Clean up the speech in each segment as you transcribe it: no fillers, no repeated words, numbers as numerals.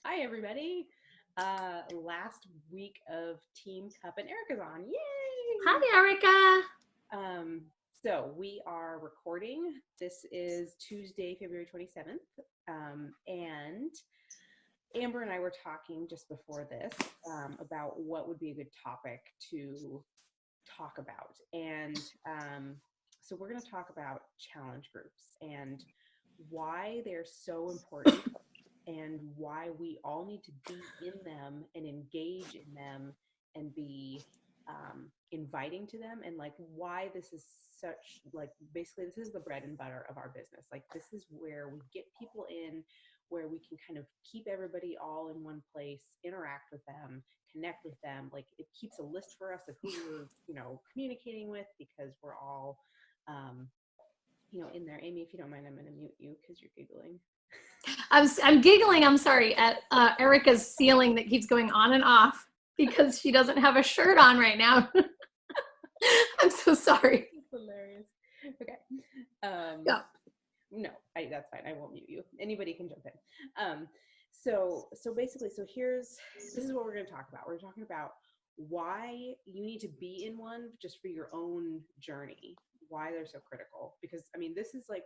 Hi, everybody. Last week of Team Cup and Erica's on. Hi, Yay! Erica. Um, so we are recording. This is Tuesday, February 27th. And Amber and I were talking just before this about what would be a good topic to talk about. And so we're going to talk about challenge groups and why they're so important and why we all need to be in them and engage in them and be inviting to them, and like why this is such, like, basically this is the bread and butter of our business. Like, this is where we get people in, where we can kind of keep everybody all in one place, interact with them, connect with them. Like, it keeps a list for us of who we're communicating with, because we're all um, in there. Amy, if you don't mind, I'm going to mute you because you're giggling. I'm giggling. I'm sorry at Erica's ceiling that keeps going on and off because she doesn't have a shirt on right now. I'm so sorry. That's hilarious. Okay. Um, Yeah. no, that's fine. I won't mute you. Anybody can jump in. So basically, this is what we're going to talk about. We're talking about why you need to be in one just for your own journey. Why they're so critical. Because I mean, this is what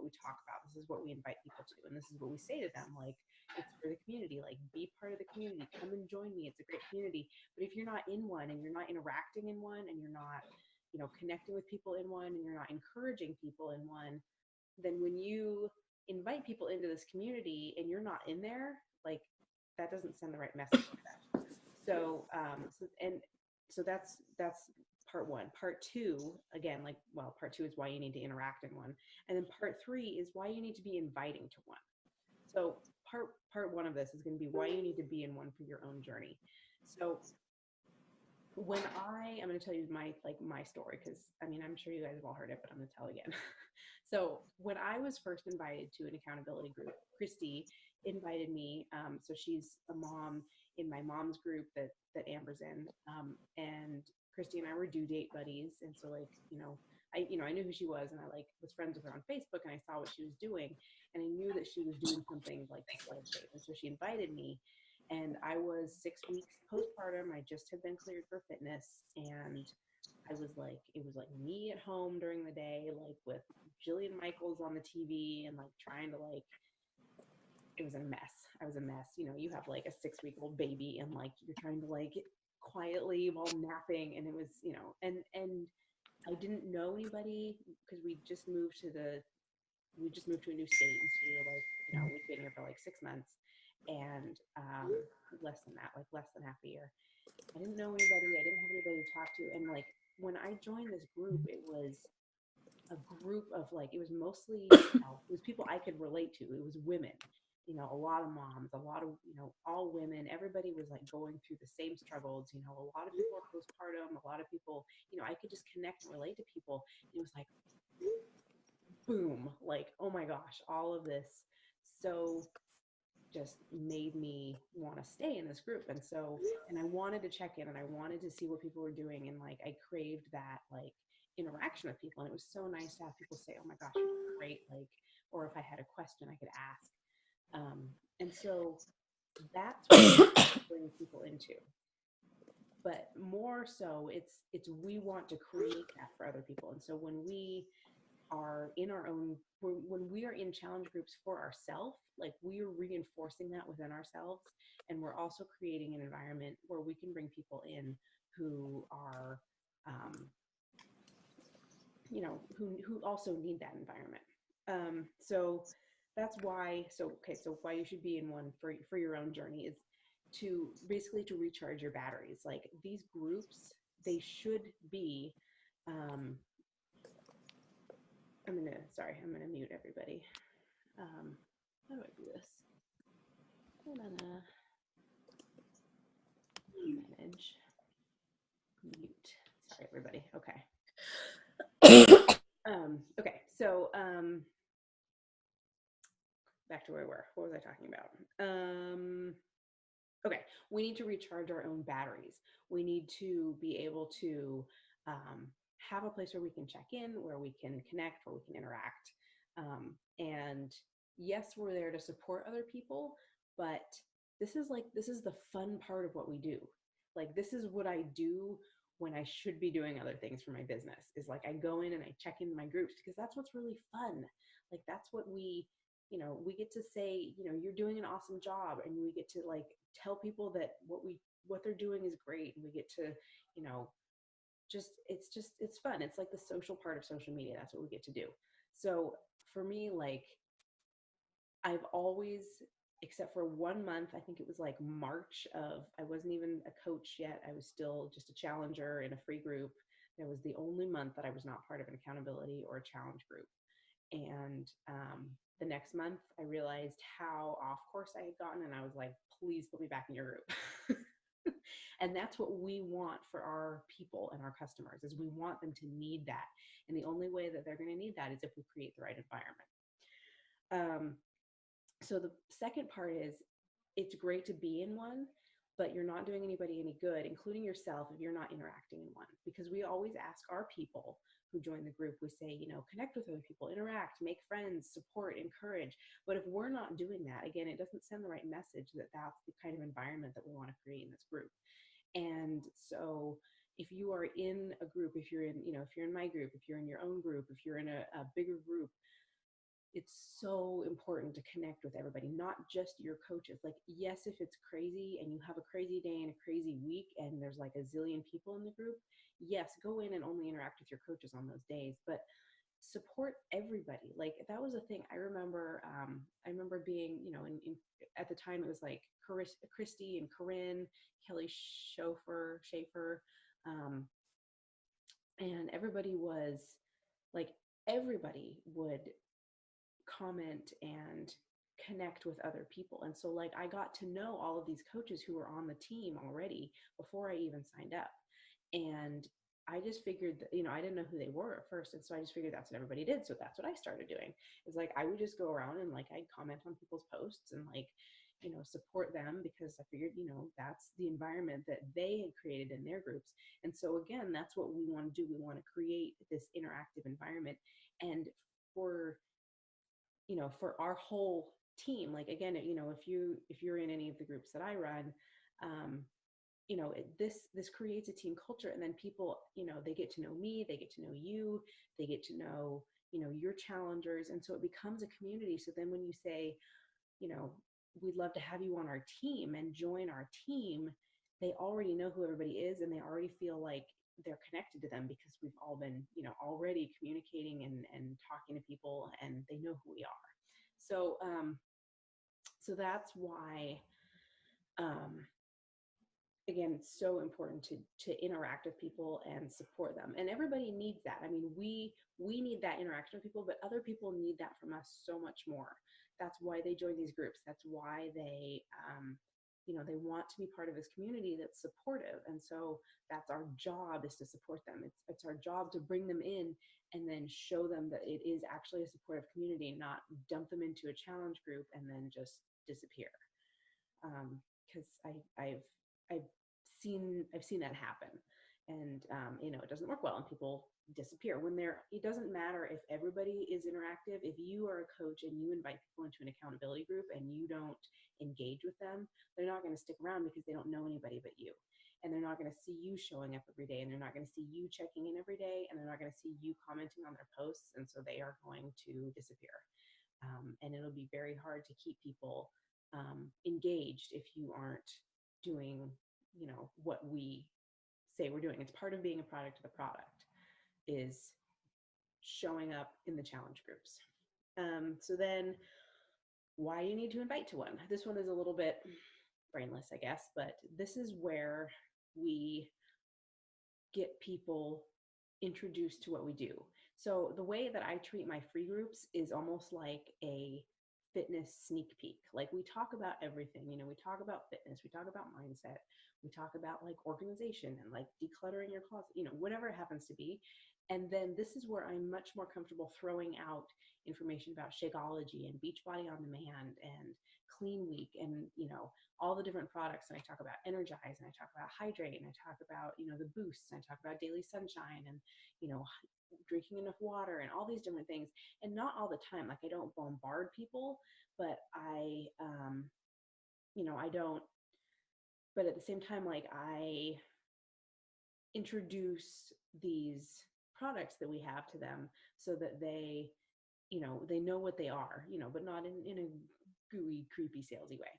we talk about. This is what we invite people to, and this is what we say to them. Like, it's for the community. Like, be part of the community. Come and join me. It's a great community. But if you're not in one, and you're not interacting in one, and you're not connecting with people in one, and you're not encouraging people in one, then when you invite people into this community and you're not in there, like, that doesn't send the right message to them. So that's part one. Part two, again, like, well, part two is why you need to interact in one, and then part three is why you need to be inviting to one. So part one of this is going to be why you need to be in one for your own journey. So when I'm going to tell you my story, because I mean, I'm sure you guys have all heard it, but I'm going to tell again. So when I was first invited to an accountability group, Christy invited me. So she's a mom in my mom's group that Amber's in, and Christy and I were due date buddies, and so, like, I knew who she was, and I, like, was friends with her on Facebook, and I saw what she was doing, and I knew that she was doing something like to stay safe, and so she invited me. And I was 6 weeks postpartum. I just had been cleared for fitness, and I was like, it was like me at home during the day, like with Jillian Michaels on the TV, and like trying to, like, it was a mess. I was a mess. You have like a 6 week old baby, and like you're trying to, like, quietly while napping, and it was, and I didn't know anybody because we just moved to a new state, and so we were like, we'd been here for like 6 months, and less than that, like less than half a year. I didn't know anybody. I didn't have anybody to talk to, and like when I joined this group, it was a group of, like, it was mostly, it was people I could relate to. It was women, a lot of moms, a lot of, all women. Everybody was like going through the same struggles. A lot of people are postpartum. A lot of people, I could just connect and relate to people. It was like, boom, like, oh my gosh, all of this. So just made me want to stay in this group. And I wanted to check in, and I wanted to see what people were doing, and like I craved that, like, interaction with people. And it was so nice to have people say, oh my gosh, you're great, like, or if I had a question I could ask. And so that's what we bring people into. But more so, it's we want to create that for other people. And so when we are in our own, when we are in challenge groups for ourselves, like, we are reinforcing that within ourselves, and we're also creating an environment where we can bring people in who are, um, who also need that environment. So that's why. So okay, so why you should be in one for your own journey is to basically to recharge your batteries. Like, these groups, they should be. Um, I'm gonna mute everybody. How do I do this? I'm gonna manage mute. Sorry, everybody. Okay. Okay. So back to where we were. What was I talking about? Okay. We need to recharge our own batteries. We need to be able to have a place where we can check in, where we can connect, where we can interact. And yes, we're there to support other people, but this is the fun part of what we do. Like, this is what I do when I should be doing other things for my business, is like I go in and I check in my groups, because that's what's really fun. Like, that's what we get to say, you're doing an awesome job, and we get to like tell people that what they're doing is great. And we get to, you know, it's fun. It's like the social part of social media. That's what we get to do. So for me, like, I've always, except for 1 month, I think it was like March of, I wasn't even a coach yet. I was still just a challenger in a free group. That was the only month that I was not part of an accountability or a challenge group. And the next month, I realized how off course I had gotten, and I was like, please put me back in your group. And that's what we want for our people and our customers, is we want them to need that. And the only way that they're going to need that is if we create the right environment. So the second part is, it's great to be in one, but you're not doing anybody any good, including yourself, if you're not interacting in one. Because we always ask our people who join the group, we say, connect with other people, interact, make friends, support, encourage. But if we're not doing that, again, it doesn't send the right message that that's the kind of environment that we want to create in this group. And so if you are in a group, if you're in my group, if you're in your own group, if you're in a bigger group, it's so important to connect with everybody, not just your coaches. Like, yes, if it's crazy and you have a crazy day and a crazy week and there's like a zillion people in the group, yes, go in and only interact with your coaches on those days, but support everybody. Like, that was a thing. I remember being, at the time it was like Christy and Corinne, Kelly Schaefer, and everybody was like, everybody would comment and connect with other people. And so like, I got to know all of these coaches who were on the team already before I even signed up. And I just figured that, I didn't know who they were at first. And so I just figured that's what everybody did. So that's what I started doing. Is like, I would just go around and like, I'd comment on people's posts and like, support them, because I figured, that's the environment that they had created in their groups. And so again, that's what we want to do. We want to create this interactive environment. And for our whole team, like, again, if you're in any of the groups that I run, this creates a team culture. And then people, they get to know me, they get to know you, they get to know, your challengers. And so it becomes a community. So then when you say, we'd love to have you on our team and join our team, they already know who everybody is, and they already feel like they're connected to them, because we've all been, already communicating and talking to people, and they know who we are. So, so that's why, again, it's so important to interact with people and support them. And everybody needs that. I mean, we need that interaction with people, but other people need that from us so much more. That's why they join these groups. That's why they, they want to be part of this community that's supportive. And so that's our job, is to support them. It's our job to bring them in and then show them that it is actually a supportive community, not dump them into a challenge group and then just disappear. Because I've seen that happen, and it doesn't work well, and people disappear it doesn't matter if everybody is interactive. If you are a coach and you invite people into an accountability group and you don't engage with them, they're not going to stick around, because they don't know anybody but you. And they're not going to see you showing up every day, and they're not going to see you checking in every day, and they're not going to see you commenting on their posts. And so they are going to disappear. And it'll be very hard to keep people engaged if you aren't doing, what we say we're doing. It's part of being a product of the product, is showing up in the challenge groups. So then, why you need to invite to one? This one is a little bit brainless, I guess, but this is where we get people introduced to what we do. So the way that I treat my free groups is almost like a fitness sneak peek. Like, we talk about everything, we talk about fitness, we talk about mindset, we talk about like organization and like decluttering your closet, whatever it happens to be. And then this is where I'm much more comfortable throwing out information about Shakeology and Beachbody on Demand and Clean Week and, all the different products. And I talk about Energize, and I talk about Hydrate, and I talk about, the boosts, and I talk about Daily Sunshine and, drinking enough water and all these different things. And not all the time. Like, I don't bombard people, but I, I don't, but at the same time, like I introduce these products that we have to them so that they know what they are, but not in a gooey, creepy, salesy way.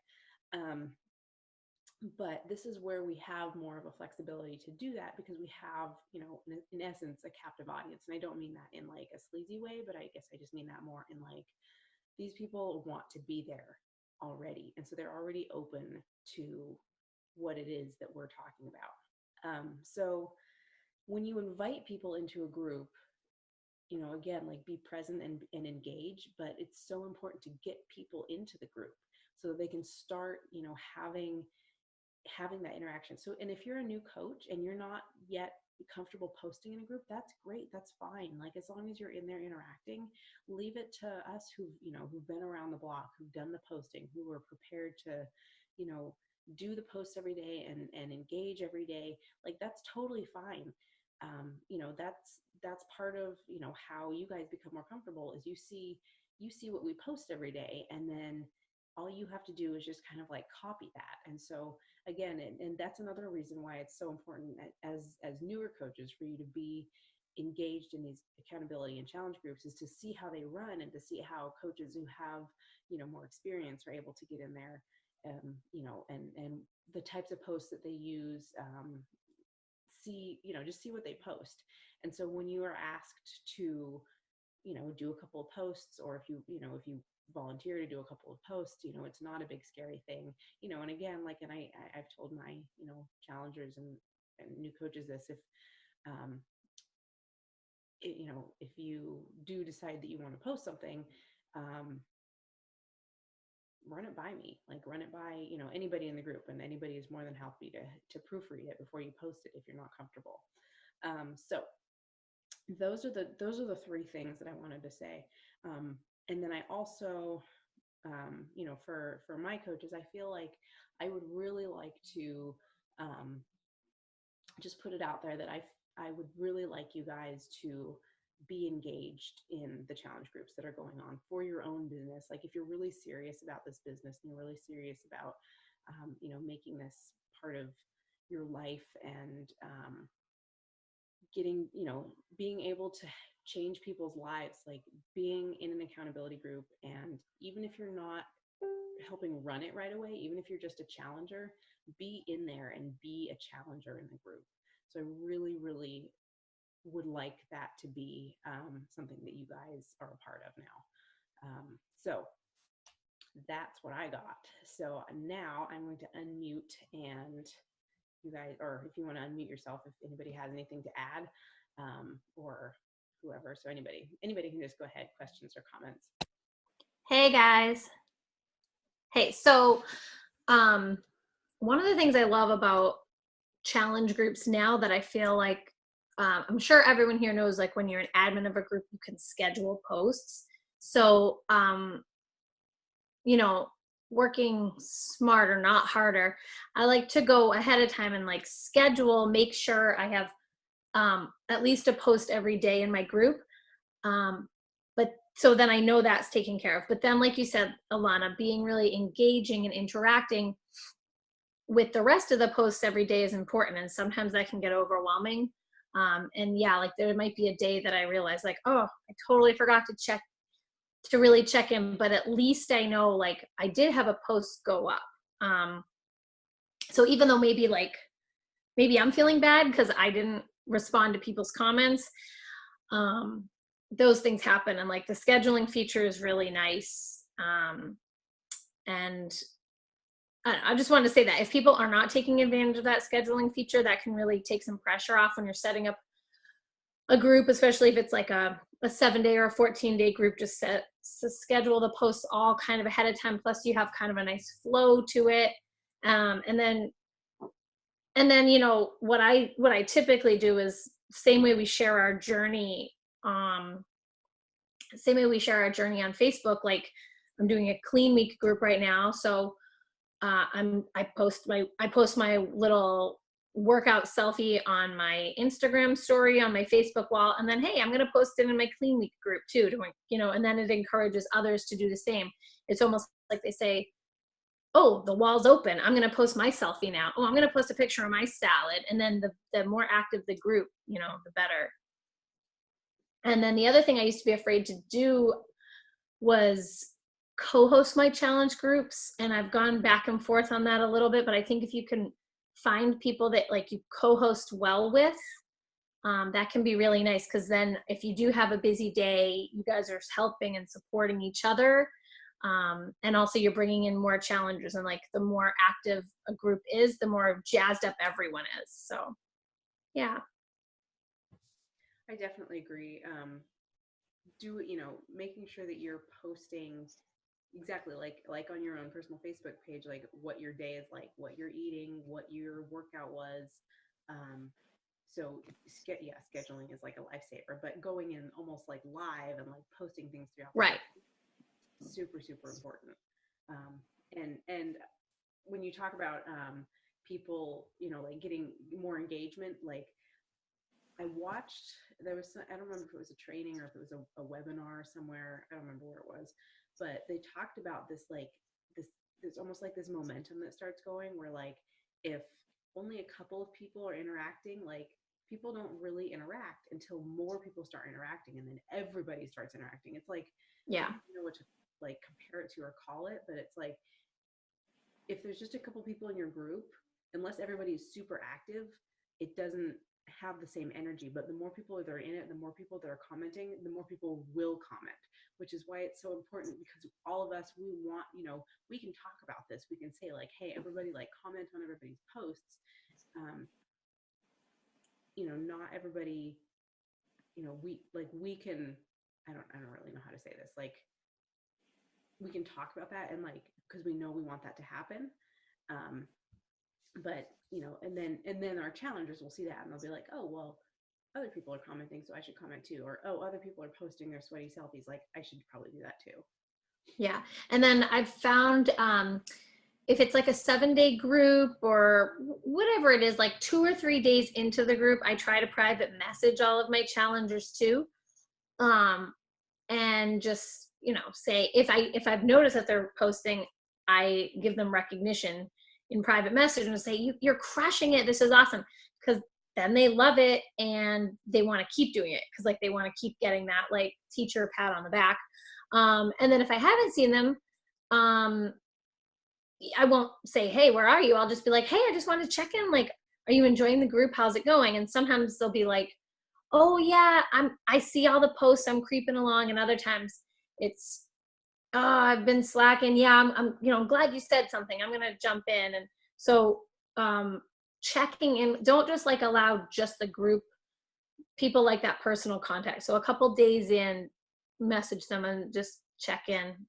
But this is where we have more of a flexibility to do that because we have, in essence, a captive audience. And I don't mean that in like a sleazy way, but I guess I just mean that more in like these people want to be there already. And so they're already open to what it is that we're talking about. So when you invite people into a group, again, like be present and engage, but it's so important to get people into the group so that they can start, having that interaction. So, and if you're a new coach and you're not yet comfortable posting in a group, that's great. That's fine. Like, as long as you're in there interacting, leave it to us who've been around the block, who've done the posting, who are prepared to, do the posts every day and engage every day. Like, that's totally fine. That's part of, how you guys become more comfortable is you see what we post every day, and then all you have to do is just kind of like copy that. And so again, and that's another reason why it's so important as newer coaches for you to be engaged in these accountability and challenge groups, is to see how they run and to see how coaches who have, more experience are able to get in there, and the types of posts that they use, just see what they post. And so when you are asked to, do a couple of posts, or if you volunteer to do a couple of posts, it's not a big scary thing, and again, like, and I've told my, challengers and new coaches this, if you do decide that you want to post something, run it by me, like run it by, anybody in the group, and anybody is more than happy to proofread it before you post it if you're not comfortable. So those are the three things that I wanted to say. And then I also, for my coaches, I feel like I would really like to just put it out there that I would really like you guys to be engaged in the challenge groups that are going on for your own business. Like, if you're really serious about this business and you're really serious about, making this part of your life, and getting, being able to change people's lives, like being in an accountability group, and even if you're not helping run it right away, even if you're just a challenger, be in there and be a challenger in the group. So I really, really would like that to be something that you guys are a part of now. So that's what I got. So now I'm going to unmute, and you guys, or if you want to unmute yourself, if anybody has anything to add, or whoever. So anybody can just go ahead, questions or comments. Hey guys. Hey, so one of the things I love about challenge groups now that I feel like, I'm sure everyone here knows, like when you're an admin of a group, you can schedule posts. So, working smarter, not harder, I like to go ahead of time and like schedule, make sure I have at least a post every day in my group. But so then I know that's taken care of. But then, like you said, Alana, being really engaging and interacting with the rest of the posts every day is important. And sometimes that can get overwhelming. And yeah, like there might be a day that I realize like, oh, I totally forgot to really check in, but at least I know like I did have a post go up. So even though maybe I'm feeling bad because I didn't respond to people's comments, those things happen, and like the scheduling feature is really nice. And I just wanted to say that if people are not taking advantage of that scheduling feature, that can really take some pressure off when you're setting up a group, especially if it's like a 7-day or a 14-day group. Just schedule the posts all kind of ahead of time. Plus you have kind of a nice flow to it. And then, what I typically do is same way we share our journey on Facebook. Like, I'm doing a clean week group right now. So I post my little workout selfie on my Instagram story, on my Facebook wall, and then, hey, I'm going to post it in my clean week group too, and then it encourages others to do the same. It's almost like they say, oh, the wall's open. I'm going to post my selfie now. Oh, I'm going to post a picture of my salad. And then the more active the group, the better. And then the other thing I used to be afraid to do was co-host my challenge groups. And I've gone back and forth on that a little bit, but I think if you can find people that like you co-host well with, that can be really nice, because then if you do have a busy day, you guys are helping and supporting each other. And also you're bringing in more challengers, and like the more active a group is, the more jazzed up everyone is. So yeah. I definitely agree. Making sure that you're posting exactly like on your own personal Facebook page, like what your day is like, what you're eating, what your workout was. So scheduling is like a lifesaver, but going in almost like live and like posting things throughout the Right. day, super, super important. And when you talk about people, like getting more engagement, like I watched, I don't remember if it was a training or if it was a webinar somewhere. I don't remember where it was, but they talked about this, like there's almost like this momentum that starts going where like, if only a couple of people are interacting, like people don't really interact until more people start interacting, and then everybody starts interacting. It's like, I Yeah. don't know what to like compare it to or call it, but it's like, if there's just a couple people in your group, unless everybody is super active, it doesn't have the same energy. But the more people that are in it, the more people that are commenting, the more people will comment, which is why it's so important, because all of us, we want, we can talk about this. We can say like, hey, everybody, like comment on everybody's posts. Not everybody, we can, I don't really know how to say this. Like, we can talk about that, and like, because we know we want that to happen. But and then our challengers will see that, and they'll be like, oh, well, other people are commenting, so I should comment too. Or, oh, other people are posting their sweaty selfies, like I should probably do that too. Yeah. And then I've found, if it's like a 7-day group or whatever it is, like 2 or 3 days into the group, I try to private message all of my challengers too. And just, say, if I've noticed that they're posting, I give them recognition in private message and say, you're crushing it. This is awesome. Because then they love it and they want to keep doing it, because like they want to keep getting that like teacher pat on the back. And then if I haven't seen them, I won't say, hey, where are you? I'll just be like, hey, I just wanted to check in. Like, are you enjoying the group? How's it going? And sometimes they'll be like, oh yeah, I see all the posts, I'm creeping along. And other times it's, oh, I've been slacking. Yeah, I'm glad you said something. I'm gonna jump in. And so checking in, don't just like allow just the group people, like that personal contact. So a couple days in, message them and just check in.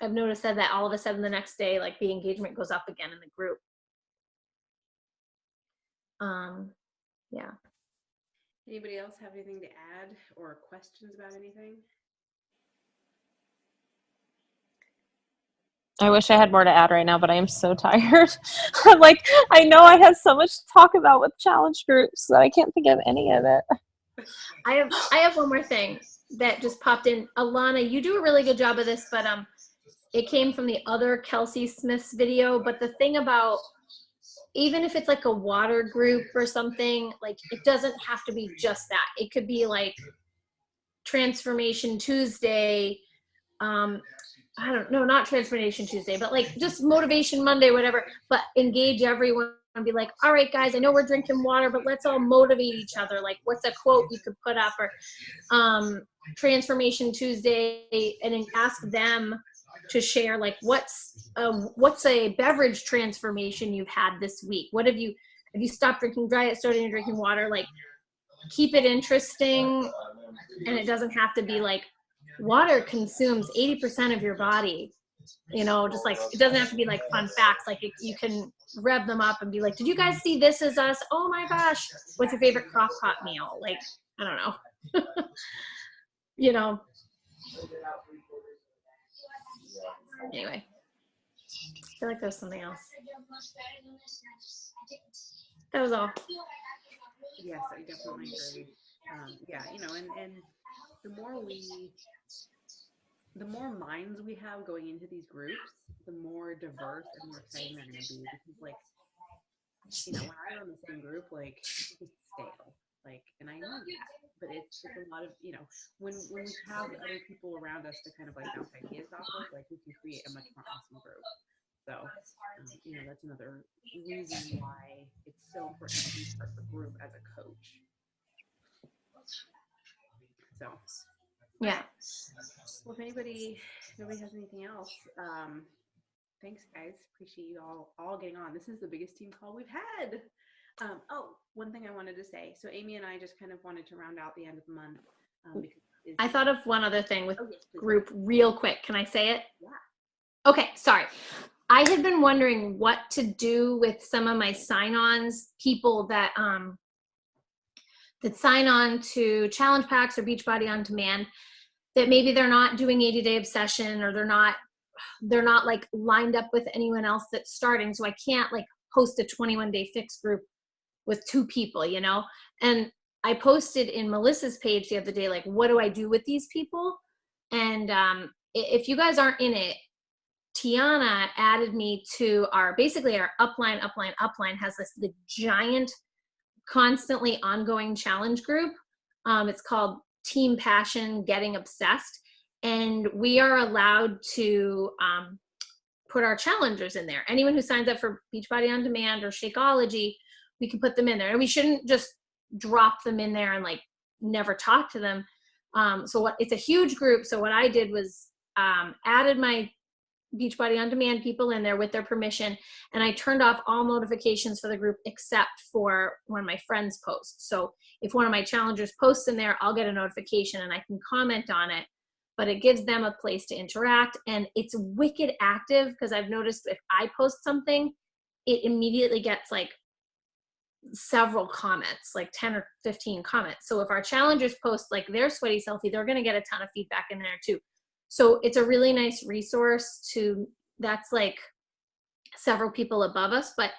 I've noticed that all of a sudden the next day, like the engagement goes up again in the group. Yeah. Anybody else have anything to add or questions about anything? I wish I had more to add right now, but I am so tired. Like, I know I have so much to talk about with challenge groups that I can't think of any of it. I have one more thing that just popped in. Alana, you do a really good job of this, but it came from the other Kelsey Smith's video. But the thing about, even if it's like a water group or something, like it doesn't have to be just that. It could be like Transformation Tuesday. I don't know, not Transformation Tuesday, but like just Motivation Monday, whatever. But engage everyone and be like, all right, guys, I know we're drinking water, but let's all motivate each other. Like, what's a quote you could put up? Or Transformation Tuesday, and then ask them to share like what's a beverage transformation you've had this week. What have you stopped drinking diet soda and you're drinking water? Like, keep it interesting, and it doesn't have to be like water consumes 80% of your body. Just like, it doesn't have to be like fun facts. Like you can rev them up and be like, did you guys see This Is Us? Oh my gosh, what's your favorite crock pot meal? Like, I don't know. Anyway, I feel like there's something else. That was all. Yes, I definitely agree. Yeah, and the more we the more minds we have going into these groups, the more diverse and more exciting they're going to be. Because, like, when I run the same group, like, it's just stale. Like, and I know that, but it's a lot of, when we have other people around us to kind of like bounce ideas off of, like, we can create a much more awesome group. So, that's another reason why it's so important to be part of a group as a coach. So, Yeah. well, if nobody has anything else, thanks, guys. Appreciate you all getting on. This is the biggest team call we've had. One thing I wanted to say. So Amy and I just kind of wanted to round out the end of the month. I thought of one other thing with yes, group real quick. Can I say it? Yeah. Okay, sorry. I had been wondering what to do with some of my sign-ons, people that sign on to challenge packs or Beachbody On Demand, that maybe they're not doing 80-day obsession, or they're not like lined up with anyone else that's starting. So I can't like host a 21-day fix group with 2 people, And I posted in Melissa's page the other day, like, what do I do with these people? And if you guys aren't in it, Tiana added me to our upline has the giant, constantly ongoing challenge group. It's called Team Passion Getting Obsessed. And we are allowed to put our challengers in there. Anyone who signs up for Beachbody On Demand or Shakeology, we can put them in there. And we shouldn't just drop them in there and like never talk to them. It's a huge group. So what I did was added my Beachbody On Demand people in there with their permission, and I turned off all notifications for the group except for when my friends post. So if one of my challengers posts in there, I'll get a notification and I can comment on it, but it gives them a place to interact, and it's wicked active because I've noticed if I post something, it immediately gets like several comments, like 10 or 15 comments. So if our challengers post like their sweaty selfie, they're going to get a ton of feedback in there too. So it's a really nice resource that's like several people above us. But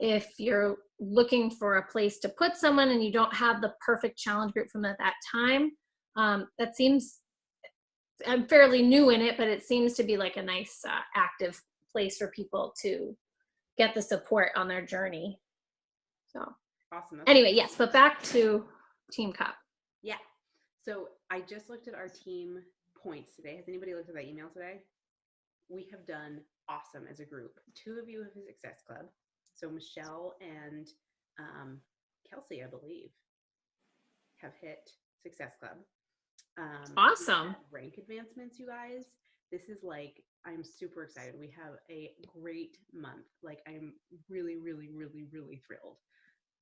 if you're looking for a place to put someone and you don't have the perfect challenge group from at that time, I'm fairly new in it, but it seems to be like a nice active place for people to get the support on their journey. So awesome. Anyway, yes, but back to Team Cup. Yeah. So I just looked at our team points today. Has anybody looked at that email today? We have done awesome as a group. 2 of you have a Success Club. So Michelle and Kelsey, I believe, have hit Success Club. Awesome. Rank advancements, you guys. This is like, I'm super excited. We have a great month. Like, I'm really, really, really, really thrilled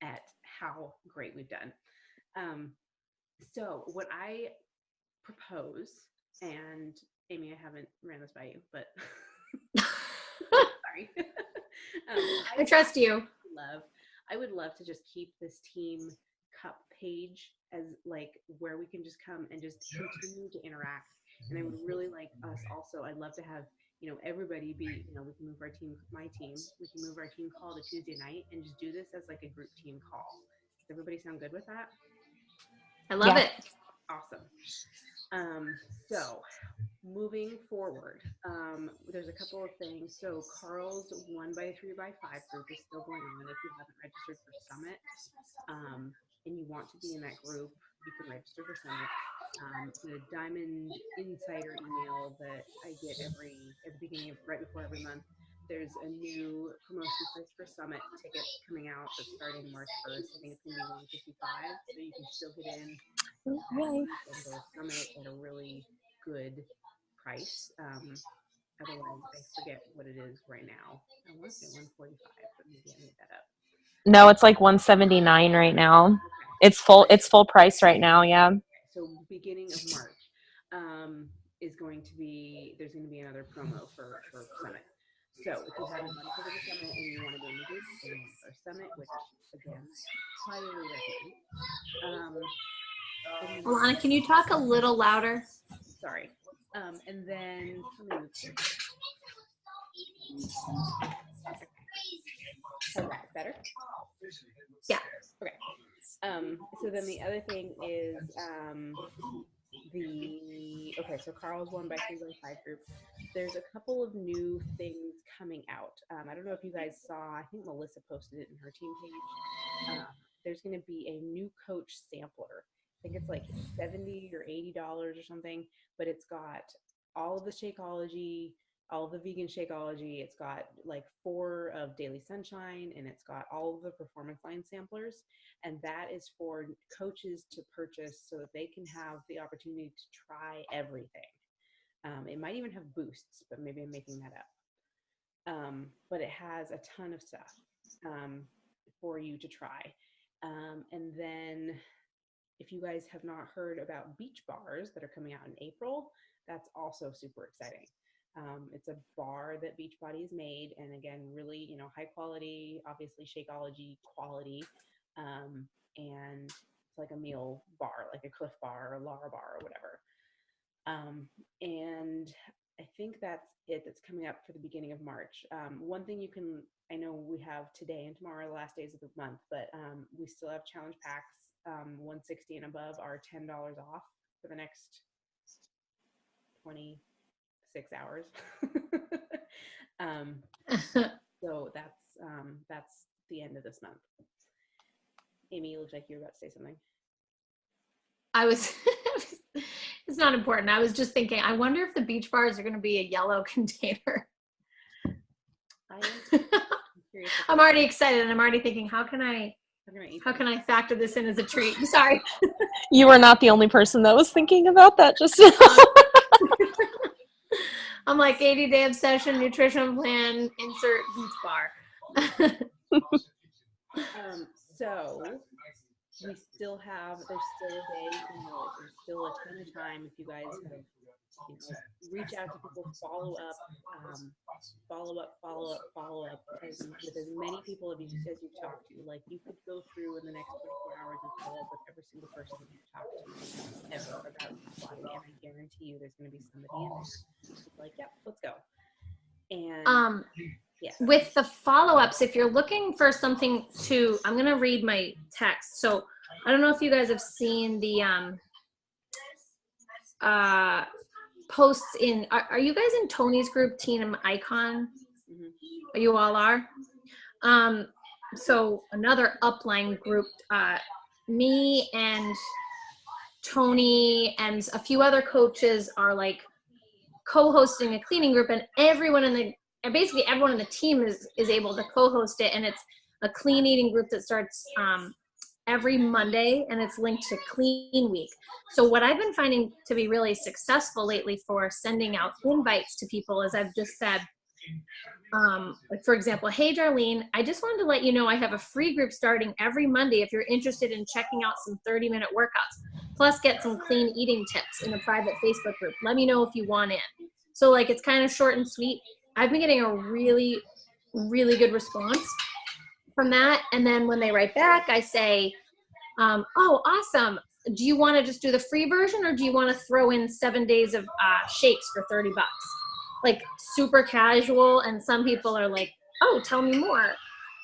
at how great we've done. So what I propose, and Amy, I haven't ran this by you, but sorry. I trust you. I would love to just keep this Team Cup page as like where we can just come and just continue to interact. And I would really like us also, I'd love to have, everybody be, we can move my team, we can move our team call to Tuesday night and just do this as like a group team call. Does everybody sound good with that? I love it. Awesome. So moving forward, there's a couple of things. So Carl's 1x3x5 group is still going on. If you haven't registered for Summit, and you want to be in that group, you can register for Summit. The Diamond Insider email that I get at the beginning of right before every month. There's a new promotion price for Summit tickets coming out that's starting March 1st. I think it's going to be $155, so you can still get in and go to Summit at a really good price. Otherwise, I forget what it is right now. I want to say $145, but maybe I made that up. No, it's like $179 right now. Okay. It's full price right now. Yeah. So beginning of March there's going to be another promo for Summit. So if you haven't registered for the Summit and you want to be in the group, then for Summit, which again, highly recommend. Alana, can you talk a little louder? Sorry. And then okay, better? Yeah. Okay. So then the other thing is Okay, so Carl's 1x3x5 group. There's a couple of new things coming out. I don't know if you guys saw, I think Melissa posted it in her team page. There's going to be a new coach sampler. I think it's like $70 or $80 or something, but it's got all of the Shakeology, all of the vegan Shakeology. It's got like 4 of Daily Sunshine, and it's got all of the Performance Line samplers. And that is for coaches to purchase so that they can have the opportunity to try everything. It might even have boosts, but maybe I'm making that up. But it has a ton of stuff for you to try. And then if you guys have not heard about beach bars that are coming out in April, that's also super exciting. It's a bar that Beachbody has made, and again, really, high quality, obviously Shakeology quality, and it's like a meal bar, like a Cliff Bar or a Lara Bar or whatever. And I think that's it. That's coming up for the beginning of March. One thing I know we have today and tomorrow, the last days of the month, but we still have challenge packs. 160 and above are $10 off for the next 26 hours. So that's the end of this month. Amy, you look like you were about to say something. I was, it's not important. I was just thinking, I wonder if the beach bars are going to be a yellow container. I am curious. I'm already excited, and I'm already thinking, how can I factor this in as a treat? Sorry. You are not the only person that was thinking about that just I'm like 80-day obsession, nutrition plan, insert beach bar. So there's still a day, there's still a ton of time if you guys have, reach out to people, follow up with as many people as you've talked to. Like, you could go through in the next 24 hours and follow up with every single person that you've talked to ever about Beachbody, and I guarantee you there's going to be somebody in there who's like, yep, let's go. And yes. With the follow-ups, if you're looking for something I'm going to read my text. So I don't know if you guys have seen the posts in, are you guys in Tony's group, Team Icon? Mm-hmm. You all are? So another upline group, me and Tony and a few other coaches are like co-hosting a cleaning group, and basically everyone in the team is able to co-host it, and it's a clean eating group that starts every Monday, and it's linked to Clean Week. So what I've been finding to be really successful lately for sending out invites to people is I've just said, like for example, hey Darlene, I just wanted to let you know I have a free group starting every Monday if you're interested in checking out some 30-minute workouts, plus get some clean eating tips in a private Facebook group. Let me know if you want in. So like, it's kind of short and sweet. I've been getting a really, really good response from that. And then when they write back, I say, oh, awesome. Do you want to just do the free version, or do you want to throw in 7 days of shakes for $30? Like, super casual. And some people are like, oh, tell me more.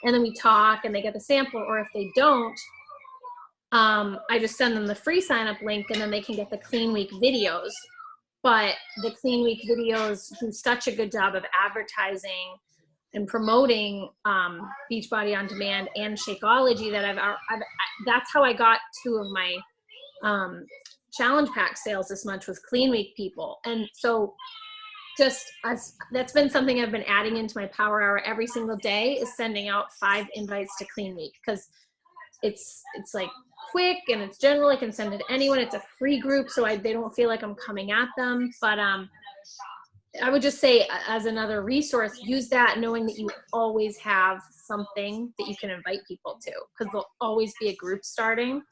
And then we talk and they get the sample, or if they don't, I just send them the free sign up link, and then they can get the Clean Week videos. But the Clean Week videos do such a good job of advertising and promoting Beachbody On Demand and Shakeology that that's how I got 2 of my challenge pack sales this month with Clean Week people. And so that's been something I've been adding into my Power Hour every single day, is sending out 5 invites to Clean Week, because it's like quick and it's general. I can send it to anyone. It's a free group, so they don't feel like I'm coming at them. But I would just say, as another resource, use that, knowing that you always have something that you can invite people to, because there'll always be a group starting.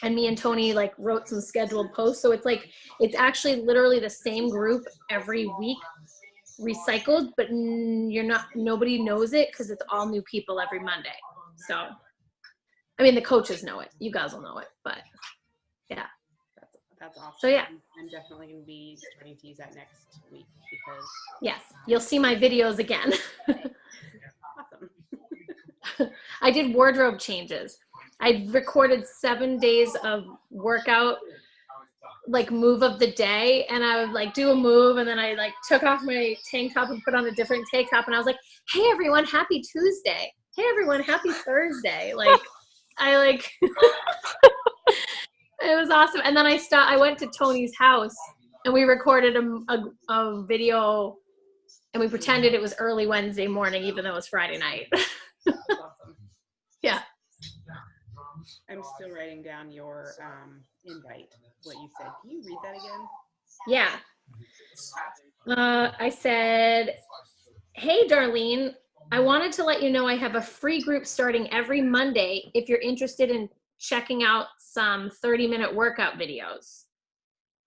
And me and Tony like wrote some scheduled posts, so it's actually literally the same group every week, recycled, but nobody knows it because it's all new people every Monday. So, I mean, the coaches know it. You guys will know it, but yeah. That's awesome. So yeah, I'm definitely going to be starting to use that next week, because yes, you'll see my videos again. Awesome. I did wardrobe changes. I recorded 7 days of workout like move of the day, and I would like do a move, and then I like took off my tank top and put on a different tank top, and I was like, hey everyone, happy Tuesday. Hey everyone, happy Thursday. Like I like it was awesome. And then I went to Tony's house and we recorded a video, and we pretended it was early Wednesday morning, even though it was Friday night. That's awesome. Yeah. I'm still writing down your invite, what you said. Can you read that again? Yeah. I said, hey, Darlene, I wanted to let you know I have a free group starting every Monday if you're interested in checking out some 30-minute workout videos,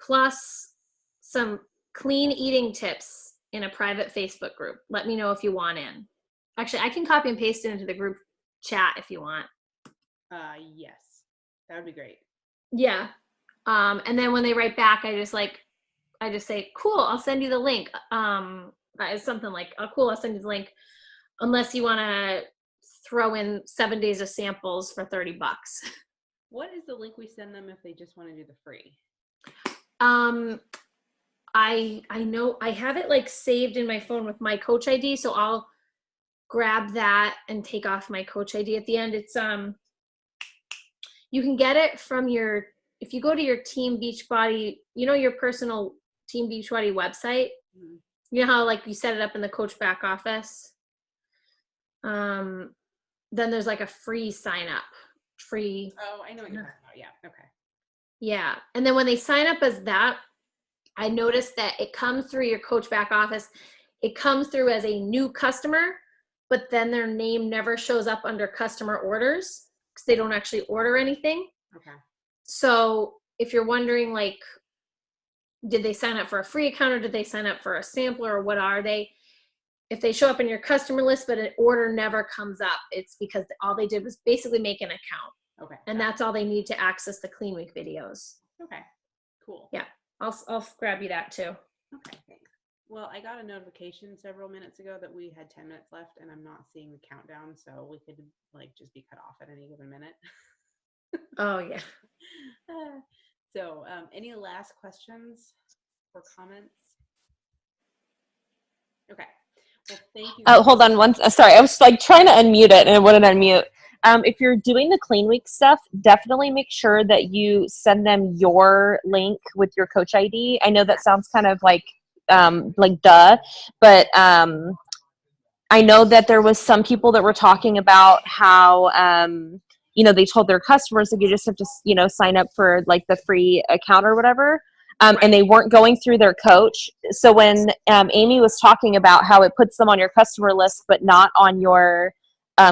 plus some clean eating tips in a private Facebook group. Let me know if you want in. Actually, I can copy and paste it into the group chat if you want. Yes, that would be great. Yeah. And then when they write back, I just say, cool, I'll send you the link. It's something like, oh, cool, I'll send you the link. Unless you want to throw in 7 days of samples for $30. What is the link we send them if they just want to do the free? I know I have it like saved in my phone with my Coach ID, so I'll grab that and take off my Coach ID at the end. It's you can get it from if you go to your Team Beachbody, your personal Team Beachbody website. Mm-hmm. You know how like you set it up in the Coach back office. Then there's like a free sign up. Oh, I know what you're talking about. Yeah. Okay. Yeah. And then when they sign up as that, I noticed that it comes through your Coach back office. It comes through as a new customer, but then their name never shows up under customer orders because they don't actually order anything. Okay. So if you're wondering, like, did they sign up for a free account or did they sign up for a sampler or what are they? If they show up in your customer list, but an order never comes up, it's because all they did was basically make an account. Okay. And that's all they need to access the Clean Week videos. Okay. Cool. Yeah. I'll grab you that too. Okay, thanks. Well, I got a notification several minutes ago that we had 10 minutes left, and I'm not seeing the countdown, so we could like just be cut off at any given minute. Oh yeah. So, any last questions or comments? Okay. Well, thank you. Oh, hold on sorry, I was like trying to unmute it and it wouldn't unmute. If you're doing the Clean Week stuff, definitely make sure that you send them your link with your Coach ID. I know that sounds kind of like duh, but I know that there was some people that were talking about how they told their customers that you just have to sign up for like the free account or whatever. And they weren't going through their coach. So when Amy was talking about how it puts them on your customer list but not on your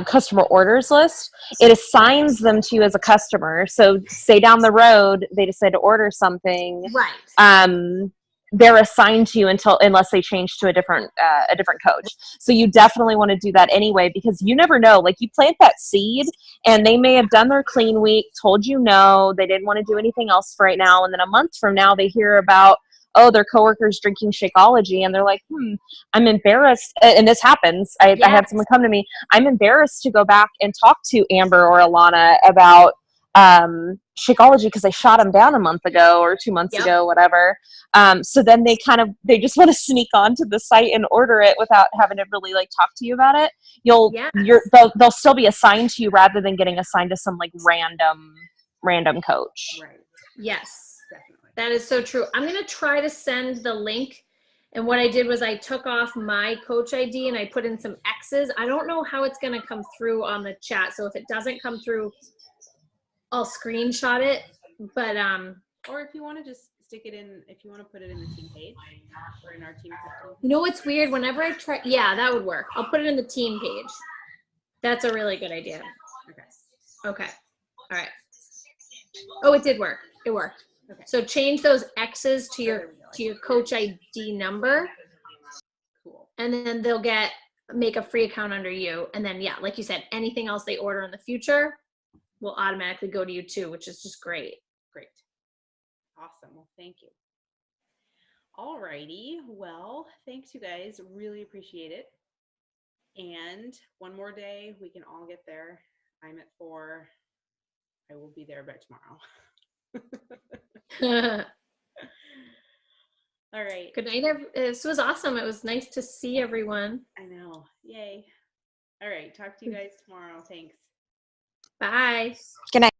customer orders list, it assigns them to you as a customer. So say down the road they decide to order something, Right. they're assigned to you unless they change to a different coach. So you definitely want to do that anyway, because you never know. Like, you plant that seed and they may have done their Clean Week, told you no, they didn't want to do anything else for right now, and then a month from now they hear about, oh, their coworker's drinking Shakeology, and they're like, I'm embarrassed. And this happens. I had someone come to me, I'm embarrassed to go back and talk to Amber or Alana about Shakeology because I shot them down a month ago or 2 months ago, whatever. So then they just want to sneak onto the site and order it without having to really like talk to you about it. They'll still be assigned to you rather than getting assigned to some like random coach. Right. Yes. Definitely. That is so true. I'm going to try to send the link. And what I did was I took off my Coach ID and I put in some X's. I don't know how it's going to come through on the chat. So if it doesn't come through, I'll screenshot it. But or if you want to just stick it in, if you want to put it in the team page or in our team 15. You know what's weird? Whenever I try, that would work. I'll put it in the team page. That's a really good idea. Okay. All right. Oh, it did work. It worked. Okay. So change those X's to your Coach ID number. Cool. And then they'll make a free account under you. And then, like you said, anything else they order in the future will automatically go to you too, which is just great. Great. Awesome. Well, thank you. All righty. Well, thanks, you guys. Really appreciate it. And one more day, we can all get there. I'm at 4. I will be there by tomorrow. All right. Good night. This was awesome. It was nice to see everyone. I know. Yay. All right. Talk to you guys tomorrow. Thanks. Bye. Good night.